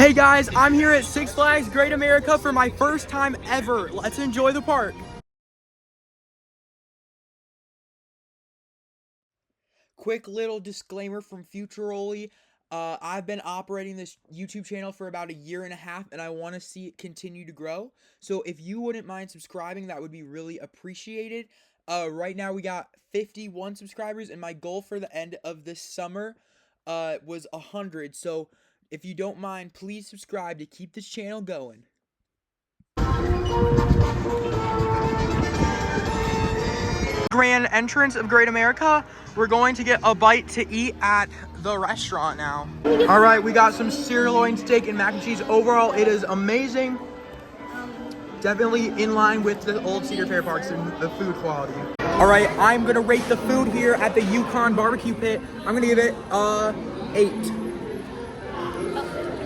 Hey guys, I'm here at Six Flags Great America for my first time ever. Let's enjoy the park. Quick little disclaimer from Futuroli. I've been operating this YouTube channel for about a year and a half and I want to see it continue to grow. So if you wouldn't mind subscribing, that would be really appreciated. Right now we got 51 subscribers and my goal for the end of this summer was 100. So if you don't mind, please subscribe to keep this channel going. Grand entrance of Great America. We're going to get a bite to eat at the restaurant now. All right, we got some sirloin steak and mac and cheese. Overall, it is amazing. Definitely in line with the old Cedar Fair parks and the food quality. All right, I'm gonna rate the food here at the Yukon Barbecue Pit. I'm gonna give it 8.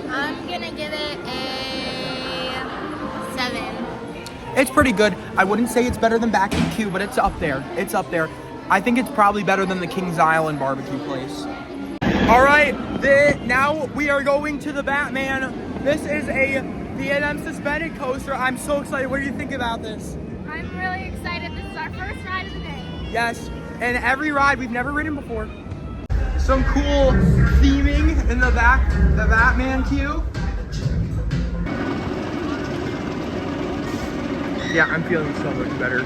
I'm gonna give it a 7. It's pretty good. I wouldn't say it's better than Back in Q, but it's up there. It's up there. I think it's probably better than the Kings Island barbecue place. All right, now we are going to the Batman. This is a B&M suspended coaster. I'm so excited. What do you think about this? I'm really excited. This is our first ride of the day. Yes, and every ride we've never ridden before. Some cool theming in the back, the Batman queue. Yeah, I'm feeling so much better.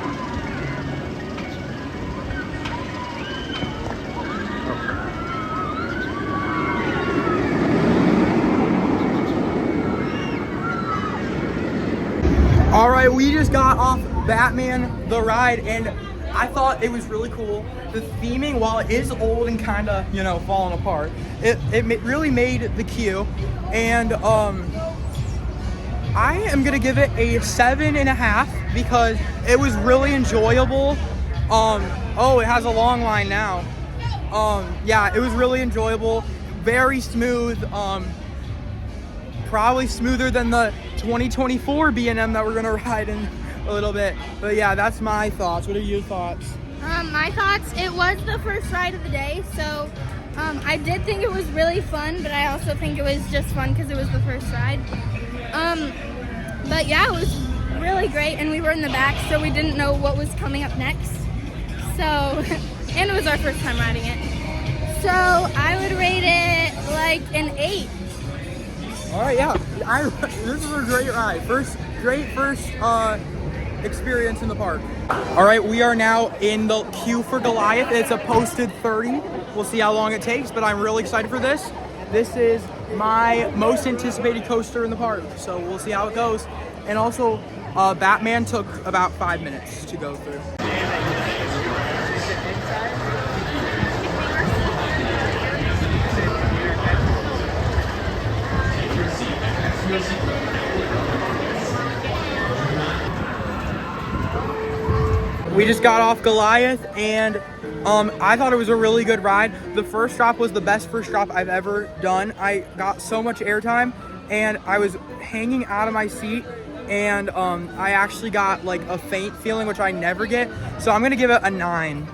All right, we just got off Batman the ride and I thought it was really cool. The theming, while it is old and kind of, you know, falling apart, it really made the queue. And I am gonna give it a 7.5 because it was really enjoyable. Oh, it has a long line now. Yeah, it was really enjoyable, very smooth. Probably smoother than the 2024 B&M that we're gonna ride in a little bit. But yeah, that's my thoughts. What are your thoughts? My thoughts, it was the first ride of the day, so I did think it was really fun, but I also think it was just fun because it was the first ride. But yeah, it was really great, and we were in the back, so we didn't know what was coming up next. So, and it was our first time riding it. So I would rate it like an 8. All right, yeah, this is a great ride. Great first experience in the park. All right, we are now in the queue for Goliath. It's a posted 30. We'll see how long it takes, but I'm really excited for this. This is my most anticipated coaster in the park, so we'll see how it goes. And also, Batman took about 5 minutes to go through. We just got off Goliath and I thought it was a really good ride. The first drop was the best first drop I've ever done. I got so much airtime and I was hanging out of my seat and I actually got like a faint feeling, which I never get. So I'm gonna give it a 9.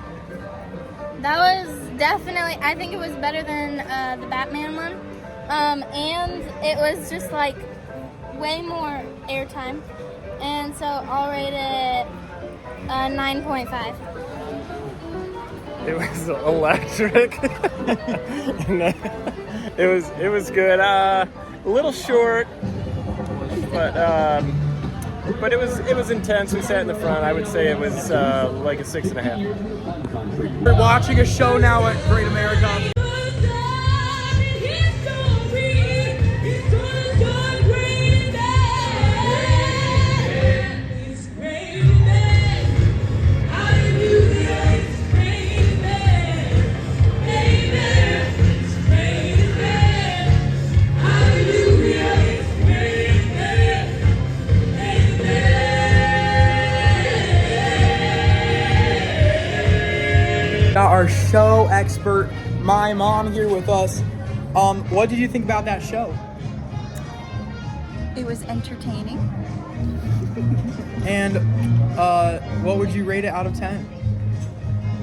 That was definitely, I think it was better than the Batman one. And it was just like way more airtime. And so I'll rate it 9.5. It was electric. It was good. A little short, but it was intense. We sat in the front. I would say it was like a 6.5. We're watching a show now at Great America. Got our show expert, my mom, here with us. What did you think about that show? It was entertaining. And what would you rate it out of 10?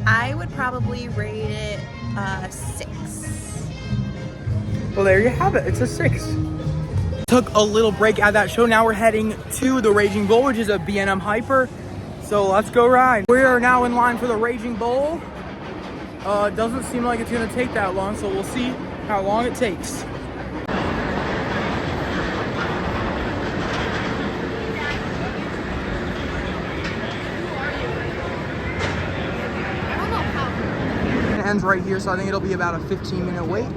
I would probably rate it 6. Well, there you have it. It's a 6. took a little break at that show. Now we're heading to the Raging Bull, which is a B&M Hyper. So let's go ride. We are now in line for the Raging Bull. It doesn't seem like it's gonna take that long, so we'll see how long it takes. It ends right here, so I think it'll be about a 15-minute wait.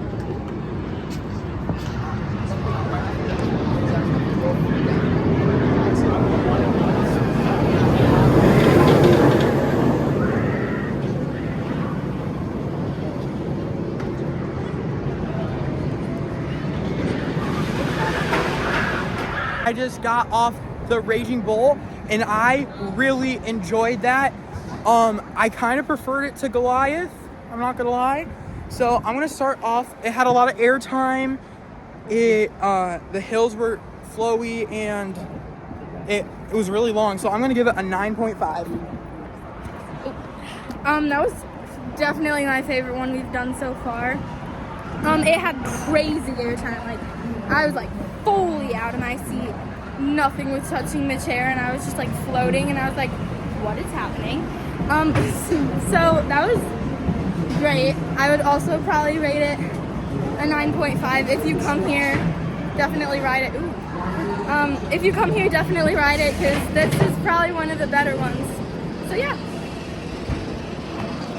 I just got off the Raging Bull and I really enjoyed that. I kind of preferred it to Goliath, I'm not gonna lie. So I'm gonna start off, it had a lot of air time. The hills were flowy and it was really long. So I'm gonna give it a 9.5. That was definitely my favorite one we've done so far. It had crazy airtime. Like, I was like fully out of my seat. Nothing was touching the chair, and I was just like floating, and I was like, what is happening? So that was great. I would also probably rate it a 9.5. If you come here, definitely ride it. If you come here, definitely ride it, because this is probably one of the better ones. So yeah.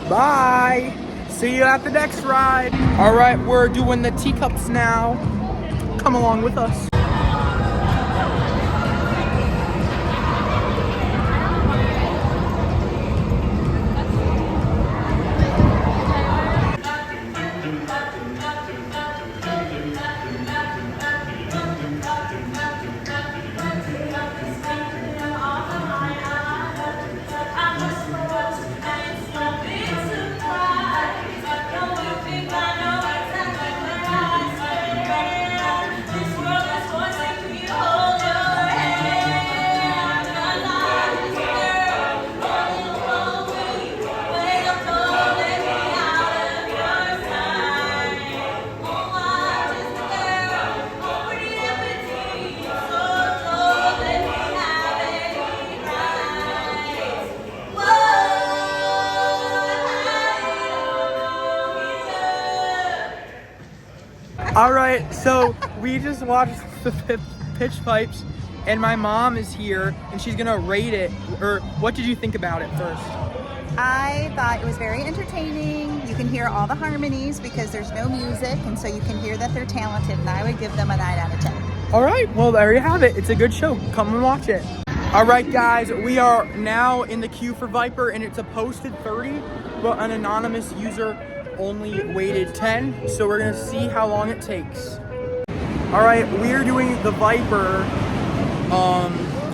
Bye. See you at the next ride. All right, we're doing the teacups now. Come along with us. All right, so we just watched the pitch pipes and my mom is here and she's gonna rate it. Or what did you think about it first? I thought it was very entertaining. You can hear all the harmonies because there's no music, and so you can hear that they're talented, and I would give them a 9 out of 10. All right, well, there you have it. It's a good show. Come and watch it. All right, guys, we are now in the queue for Viper, and it's a posted 30, but an anonymous user only waited 10, so we're gonna see how long it takes. All right, we're doing the Viper,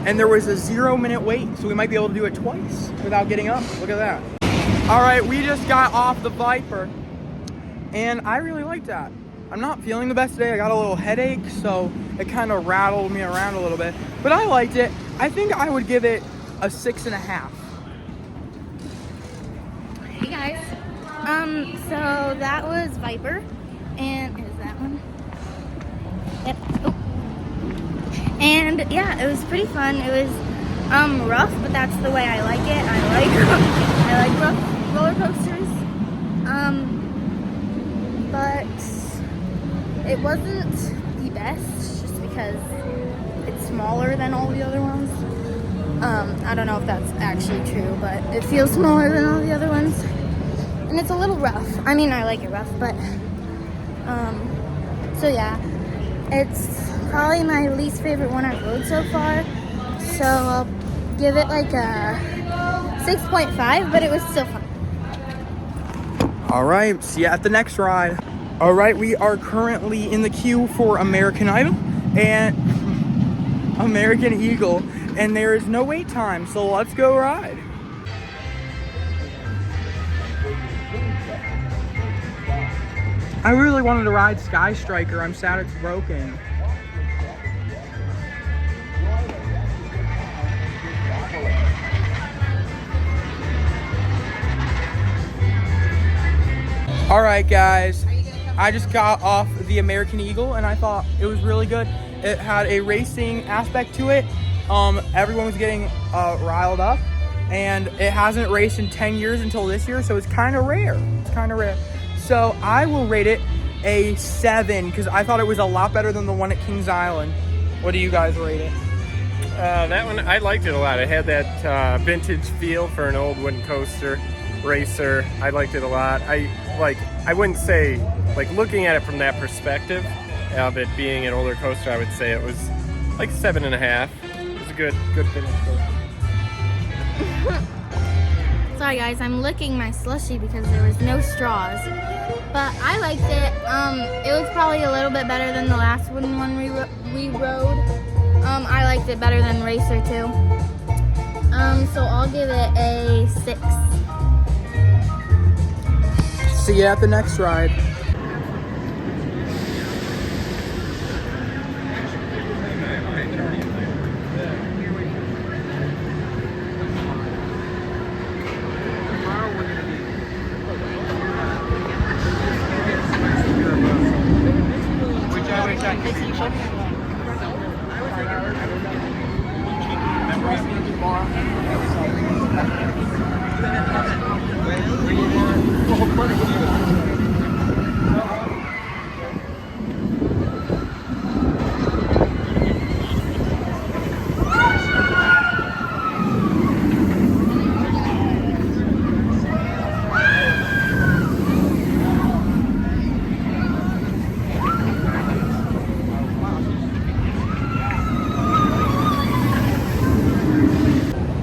and there was a 0-minute wait, so we might be able to do it twice without getting up. Look at that. All right, we just got off the Viper, and I really like that. I'm not feeling the best today. I got a little headache, so it kind of rattled me around a little bit, but I liked it. I think I would give it a 6.5. Hey guys. So that was Viper, and is that one? Yep. Oh. And yeah, it was pretty fun. It was rough, but that's the way I like it. I like rough roller coasters. But it wasn't the best just because it's smaller than all the other ones. I don't know if that's actually true, but it feels smaller than all the other ones. And it's a little rough. I mean, I like it rough, but so yeah, it's probably my least favorite one I've rode so far. So I'll give it like a 6.5, but it was still fun. All right, see you at the next ride. All right, we are currently in the queue for American Idol and American Eagle, and there is no wait time, so let's go ride. I really wanted to ride Sky Striker. I'm sad it's broken. All right, guys. I just got off the American Eagle and I thought it was really good. It had a racing aspect to it. Everyone was getting riled up, and it hasn't raced in 10 years until this year, so it's kind of rare. So I will rate it a 7 because I thought it was a lot better than the one at Kings Island. What do you guys rate it? That one, I liked it a lot. It had that vintage feel for an old wooden coaster racer. I liked it a lot. I wouldn't say, like, looking at it from that perspective of it being an older coaster, I would say it was like 7.5. It was a good finish coaster. Sorry guys, I'm licking my slushie because there was no straws. But I liked it. It was probably a little bit better than the last wooden one we rode. I liked it better than Racer 2. So I'll give it a 6. See you at the next ride.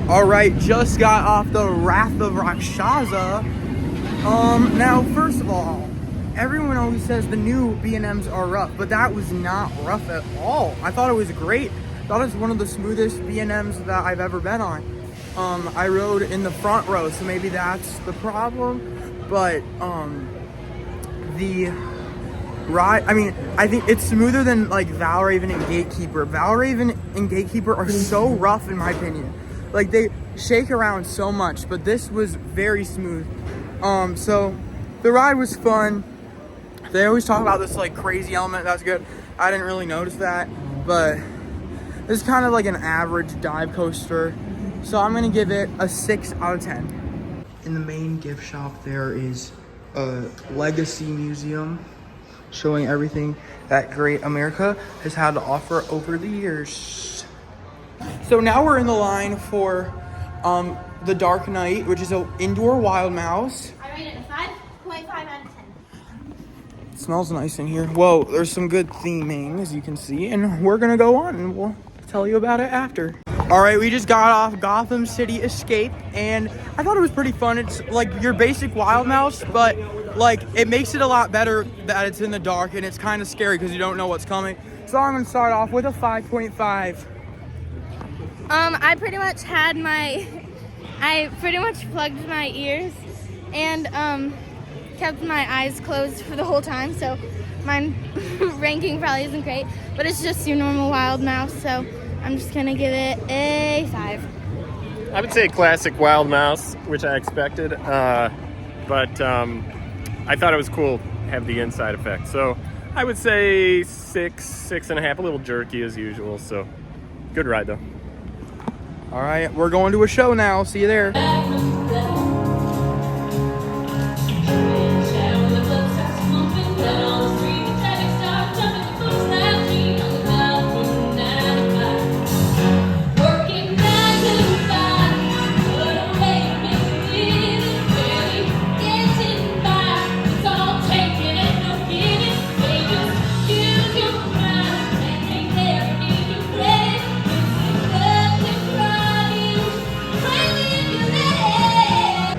All right, just got off the Wrath of Rakshasa. Now, first of all, everyone always says the new B&Ms are rough, but that was not rough at all. I thought it was great. I thought it was one of the smoothest B&Ms that I've ever been on. I rode in the front row, so maybe that's the problem. But the ride, I mean, I think it's smoother than like Valraven and Gatekeeper. Valraven and Gatekeeper are so rough in my opinion. Like, they shake around so much, but this was very smooth. So the ride was fun. They always talk about this like crazy element. That's good. I didn't really notice that, but this is kind of like an average dive coaster. So I'm gonna give it a 6 out of 10. In the main gift shop, there is a legacy museum showing everything that Great America has had to offer over the years. So now we're in the line for the Dark Knight, which is an indoor wild mouse. I rate it a 5.5 out of 10. It smells nice in here. Whoa, there's some good theming, as you can see, and we're gonna go on and we'll tell you about it after. All right, we just got off Gotham City Escape, and I thought it was pretty fun. It's like your basic wild mouse, but like it makes it a lot better that it's in the dark, and it's kind of scary because you don't know what's coming. So I'm gonna start off with a 5.5. I pretty much plugged my ears and kept my eyes closed for the whole time, so my ranking probably isn't great, but it's just your normal wild mouse, so I'm just gonna give it a 5. I would say classic wild mouse, which I expected, but I thought it was cool to have the inside effect. So I would say 6.5, a little jerky as usual, so good ride though. All right, we're going to a show now. See you there.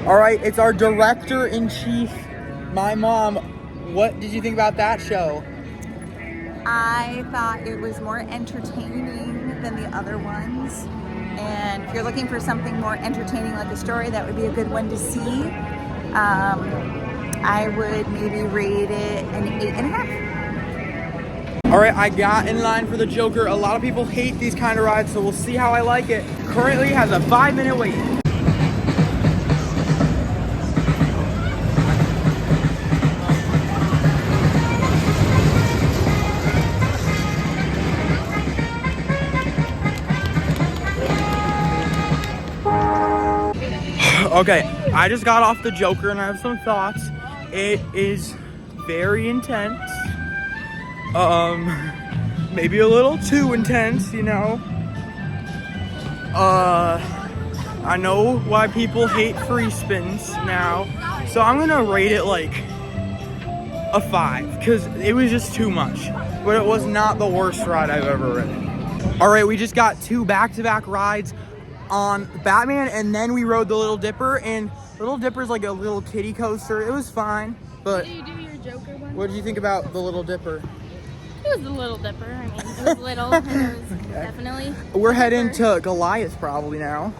All right, it's our director-in-chief, my mom. What did you think about that show? I thought it was more entertaining than the other ones. And if you're looking for something more entertaining like a story, that would be a good one to see. I would maybe rate it an 8.5. All right, I got in line for the Joker. A lot of people hate these kind of rides, so we'll see how I like it. Currently has a 5-minute wait. Okay, I just got off the Joker and I have some thoughts. It is very intense. Maybe a little too intense, you know. I know why people hate free spins now, so I'm gonna rate it like a 5 because it was just too much. But it was not the worst ride I've ever ridden. All right, we just got 2 back-to-back rides on Batman, and then we rode the Little Dipper, and Little Dipper's like a little kiddie coaster. It was fine, but Did you do your Joker one? what did you think about the Little Dipper? It was the Little Dipper. I mean, it was little, and it was definitely. We're heading Dipper. to Goliath probably now.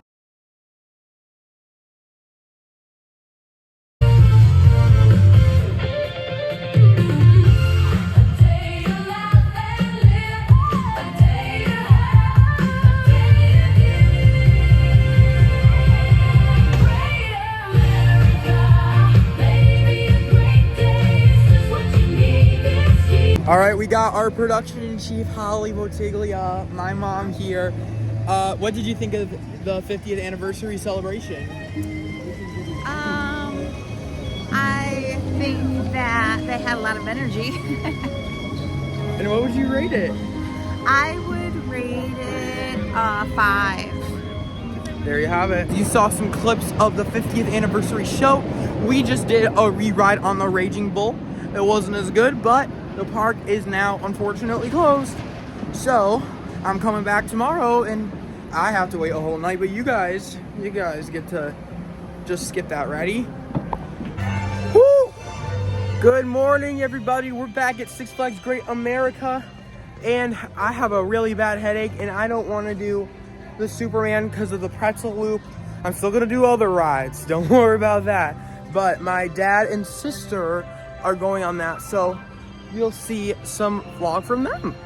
All right, we got our production in chief, Holly Botiglia, my mom here. What did you think of the 50th anniversary celebration? I think that they had a lot of energy. And what would you rate it? I would rate it a 5. There you have it. You saw some clips of the 50th anniversary show. We just did a re-ride on the Raging Bull. It wasn't as good, but the park is now unfortunately closed. So I'm coming back tomorrow and I have to wait a whole night, but you guys get to just skip that. Ready? Woo! Good morning, everybody. We're back at Six Flags Great America, and I have a really bad headache, and I don't want to do the Superman because of the pretzel loop. I'm still gonna do other rides. Don't worry about that. But my dad and sister are going on that, so you'll see some vlog from them.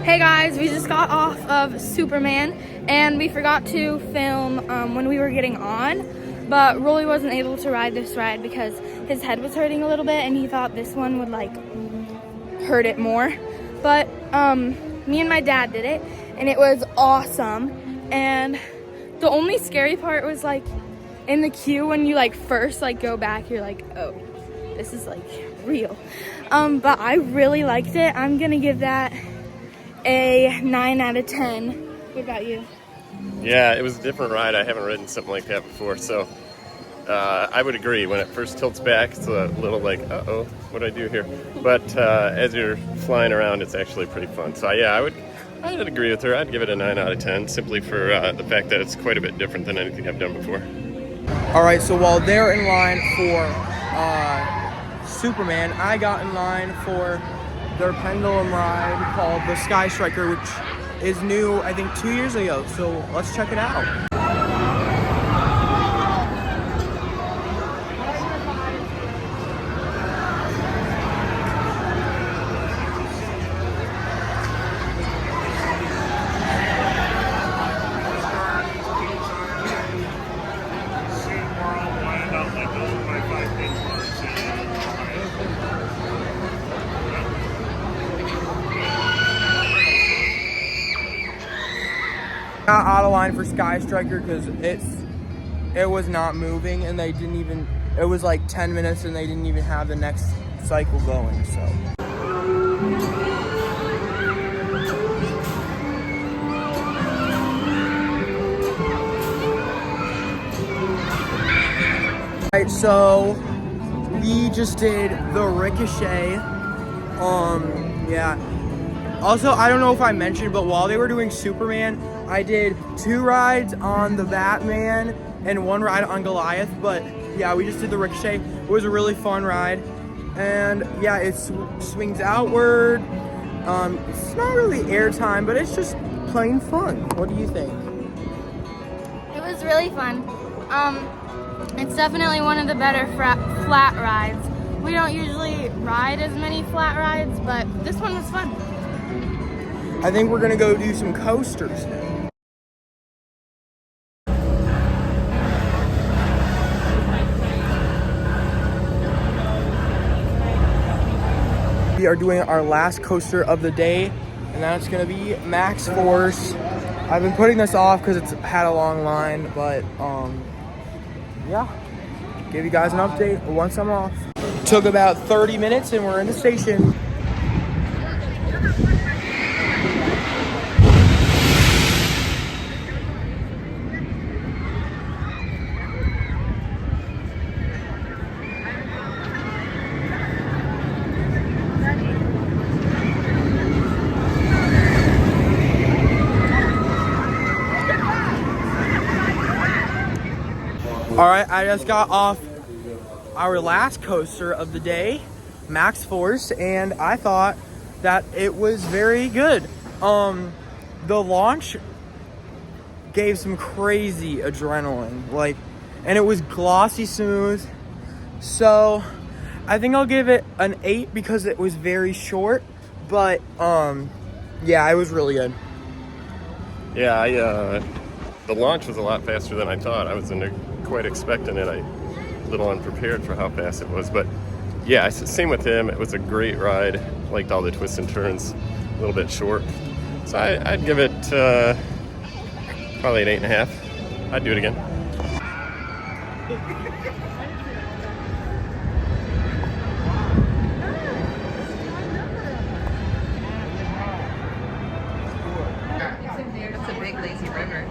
Hey guys, we just got off of Superman and we forgot to film when we were getting on, but Rolly wasn't able to ride this ride because his head was hurting a little bit and he thought this one would like hurt it more. But me and my dad did it and it was awesome. And the only scary part was like in the queue when you like first like go back, you're like, oh, this is like real. But I really liked it. I'm gonna give that a 9 out of 10. What about you? Yeah, it was a different ride. I haven't ridden something like that before, so I would agree. When it first tilts back, it's a little like, uh-oh, what do I do here? But as you're flying around, it's actually pretty fun. So yeah, I would agree with her. I'd give it a 9 out of 10, simply for the fact that it's quite a bit different than anything I've done before. All right, so while they're in line for Superman, I got in line for their pendulum ride called the Sky Striker, which is new, I think, 2 years ago. So let's check it out. Got out of line for Sky Striker because it was not moving, and they didn't even, it was like 10 minutes and they didn't even have the next cycle going, so. Alright, so we just did the Ricochet. Yeah. Also, I don't know if I mentioned, but while they were doing Superman, I did 2 rides on the Batman and 1 ride on Goliath. But yeah, we just did the Ricochet. It was a really fun ride. And yeah, it swings outward. It's not really airtime, but it's just plain fun. What do you think? It was really fun. It's definitely one of the better flat rides. We don't usually ride as many flat rides, but this one was fun. I think we're gonna go do some coasters now. we are doing our last coaster of the day, and that's gonna be Max Force. I've been putting this off because it's had a long line, but yeah, give you guys an update once I'm off. Took about 30 minutes and we're in the station. All right, I just got off our last coaster of the day, Max Force, and I thought that it was very good. The launch gave some crazy adrenaline, like, and it was glossy smooth. So I think I'll give it an 8 because it was very short, but yeah, it was really good. Yeah, the launch was a lot faster than I thought. I was quite expecting it. I a little unprepared for how fast it was, but yeah, same with him. It was a great ride. Liked all the twists and turns. A little bit short, so I'd give it probably an 8.5. I'd do it again. It's a big lazy river.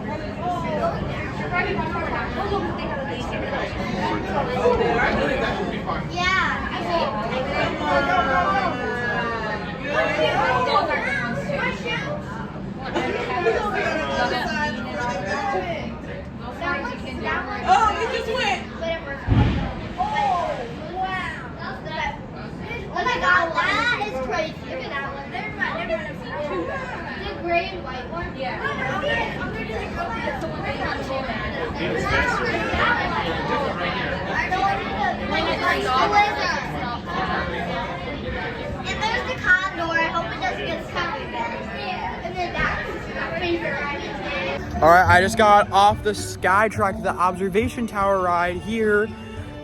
Oh, you just went. Oh, wow. Oh my god, that is crazy. Look at that one. Never mind. The gray and white one? Yeah. If there's the condor, I hope it doesn't get stuck again. And then that's my favorite ride. All right, I just got off the SkyTrack, the observation tower ride here.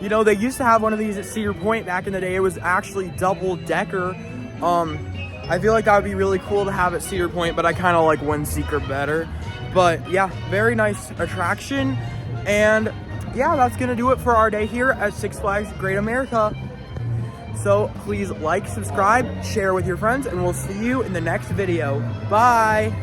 You know, they used to have one of these at Cedar Point back in the day. It was actually double decker. I feel like that would be really cool to have at Cedar Point, but I kind of like Windseeker better. But yeah, very nice attraction. And yeah, that's gonna do it for our day here at Six Flags Great America. So please like, subscribe, share with your friends, and we'll see you in the next video. Bye.